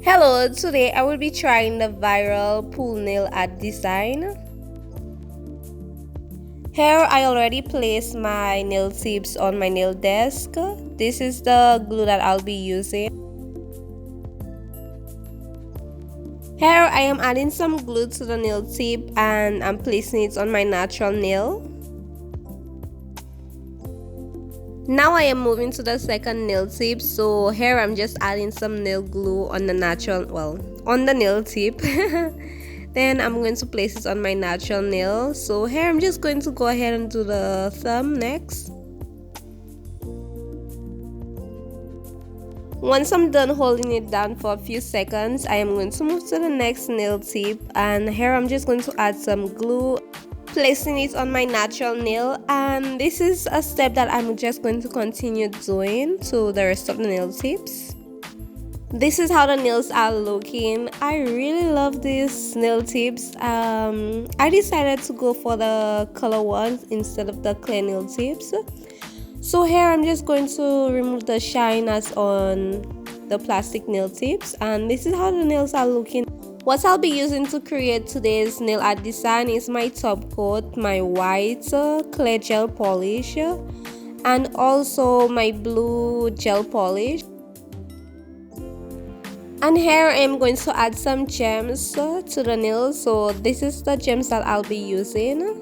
Hello, today I will be trying the viral pull nail art design. Here I already placed my nail tips on my nail desk. This is the glue that I'll be using. Here I am adding some glue to the nail tip and I'm placing it on my natural nail. Now I am moving to the second nail tip, so here I'm just adding some nail glue on the on the nail tip. Then I'm going to place it on my natural nail. So here I'm just going to go ahead and do the thumb next. Once I'm done holding it down for a few seconds, I am going to move to the next nail tip, and here I'm just going to add some glue, placing it on my natural nail, and this is a step that I'm just going to continue doing to the rest of the nail tips. This is how the nails are looking. I really love these nail tips. I decided to go for the color ones instead of the clear nail tips. So here I'm just going to remove the shine that's on the plastic nail tips, and this is how the nails are looking. What I'll be using to create today's nail art design is my top coat, my white clear gel polish, and also my blue gel polish. And here I'm going to add some gems to the nails. So this is the gems that I'll be using.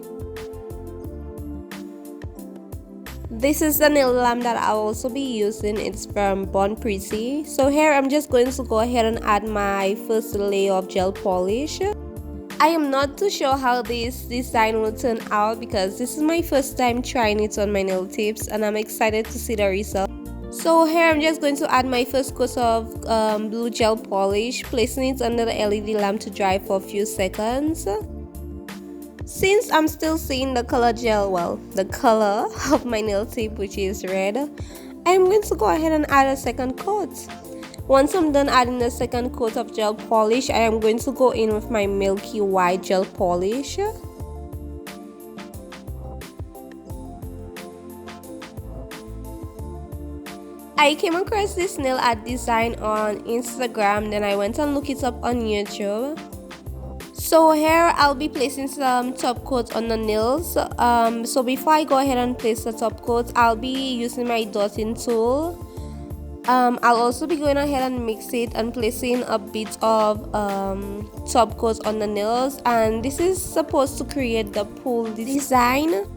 This is the nail lamp that I'll also be using. It's from Bon Pretty. So here I'm just going to go ahead and add my first layer of gel polish. I am not too sure how this design will turn out because this is my first time trying it on my nail tips, and I'm excited to see the result. So here I'm just going to add my first coat of blue gel polish, placing it under the LED lamp to dry for a few seconds. Since I'm still seeing the color the color of my nail tip, which is red, I'm going to go ahead and add a second coat. Once I'm done adding the second coat of gel polish, I am going to go in with my milky white gel polish. I came across this nail art design on Instagram, then I went and looked it up on YouTube. So here I'll be placing some top coat on the nails. So before I go ahead and place the top coat, I'll be using my dotting tool. I'll also be going ahead and mix it and placing a bit of top coat on the nails, and this is supposed to create the pull design.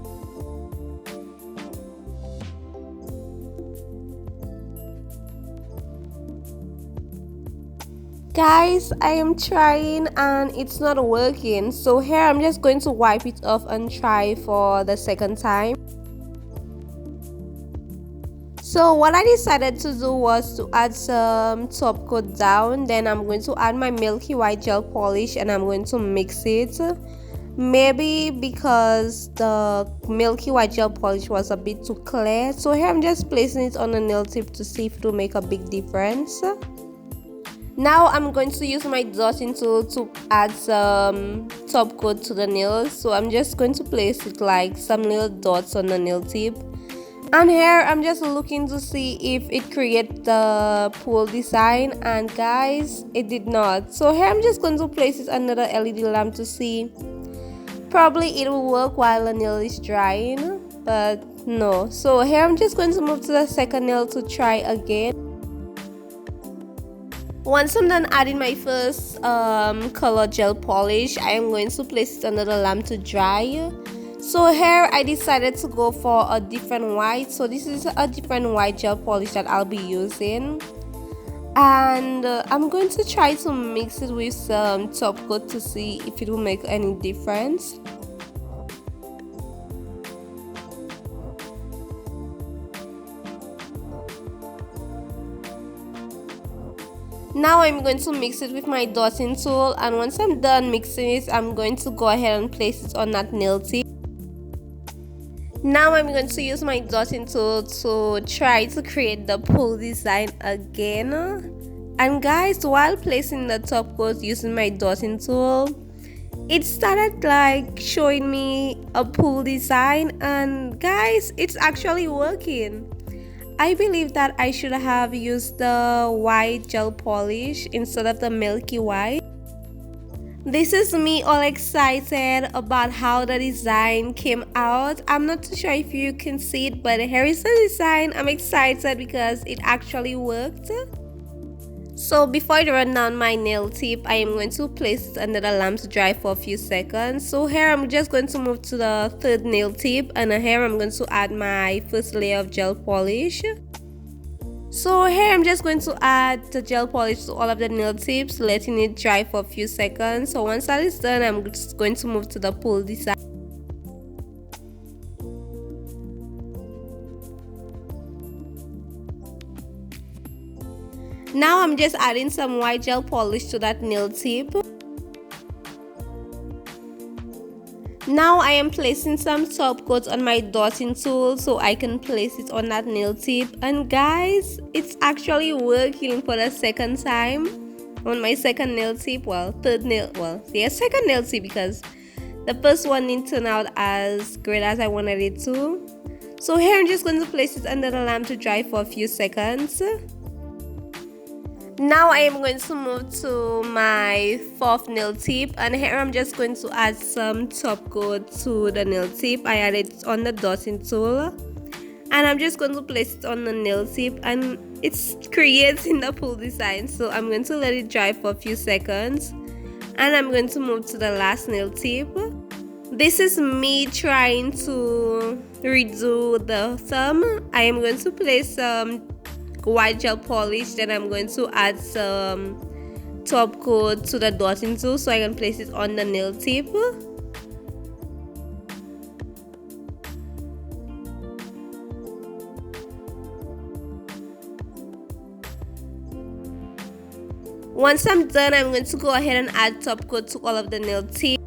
Guys, I am trying and it's not working, so here I'm just going to wipe it off and try for the second time. So what I decided to do was to add some top coat down, then I'm going to add my milky white gel polish and I'm going to mix it. Maybe because the milky white gel polish was a bit too clear, so here I'm just placing it on the nail tip to see if it will make a big difference. Now I'm going to use my dotting tool to add some top coat to the nails. So I'm just going to place it like some little dots on the nail tip. And here I'm just looking to see if it creates the pull design, and guys, it did not. So here I'm just going to place it under the LED lamp to see. Probably it will work while the nail is drying, but no. So here I'm just going to move to the second nail to try again. Once I'm done adding my first color gel polish, I am going to place it under the lamp to dry. So here I decided to go for a different white. So this is a different white gel polish that I'll be using. And I'm going to try to mix it with some top coat to see if it will make any difference. Now I'm going to mix it with my dotting tool, and once I'm done mixing it, I'm going to go ahead and place it on that nail tip. Now I'm going to use my dotting tool to try to create the pull design again. And guys, while placing the top coat using my dotting tool, it started like showing me a pull design, and guys, it's actually working. I believe that I should have used the white gel polish instead of the milky white. This is me all excited about how the design came out. I'm not too sure if you can see it, but here is the design. I'm excited because it actually worked. So before I run down my nail tip, I am going to place it under the lamp to dry for a few seconds. So here I'm just going to move to the third nail tip, and here I'm going to add my first layer of gel polish. So here I'm just going to add the gel polish to all of the nail tips, letting it dry for a few seconds. So once that is done, I'm just going to move to the pull design. Now I'm just adding some white gel polish to that nail tip. Now I am placing some top coat on my dotting tool so I can place it on that nail tip. And guys, it's actually working for the second time on my second nail tip. Second nail tip, because the first one didn't turn out as great as I wanted it to. So here I'm just going to place it under the lamp to dry for a few seconds. Now I am going to move to my fourth nail tip, and here I'm just going to add some top coat to the nail tip. I added it on the dotting tool, and I'm just going to place it on the nail tip, and it's creating the pull design. So I'm going to let it dry for a few seconds, and I'm going to move to the last nail tip. This is me trying to redo the thumb. I am going to place some white gel polish, then I'm going to add some top coat to the dotting tool so I can place it on the nail tip. Once I'm done, I'm going to go ahead and add top coat to all of the nail tips.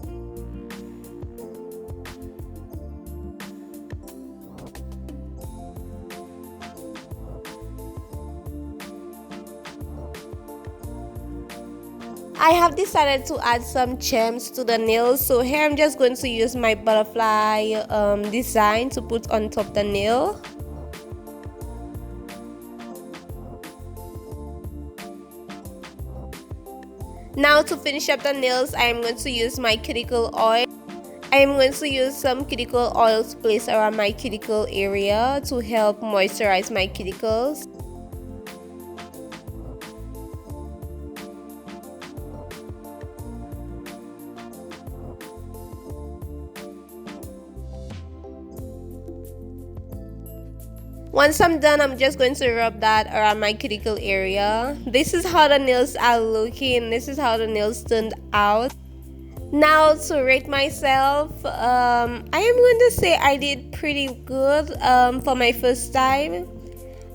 I have decided to add some gems to the nails, so here I'm just going to use my butterfly design to put on top the nail. Now to finish up the nails, I am going to use my cuticle oil. I am going to use some cuticle oil to place around my cuticle area to help moisturize my cuticles. Once I'm done, I'm just going to rub that around my cuticle area. This is how the nails are looking. This is how the nails turned out. Now to rate myself, I am going to say I did pretty good for my first time.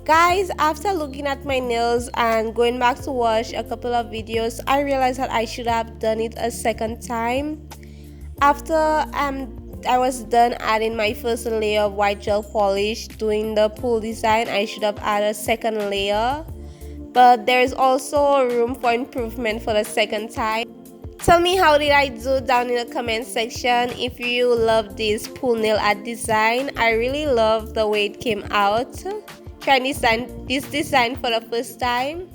Guys, after looking at my nails and going back to watch a couple of videos, I realized that I should have done it a second time. After I was done adding my first layer of white gel polish doing the pull design, I should have added a second layer, but there is also room for improvement for the second time. Tell me how did I do down in the comment section. If you love this pull nail art design, I really love the way it came out. Trying this design for the first time.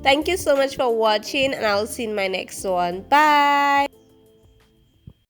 Thank you so much for watching, and I'll see you in my next one. Bye.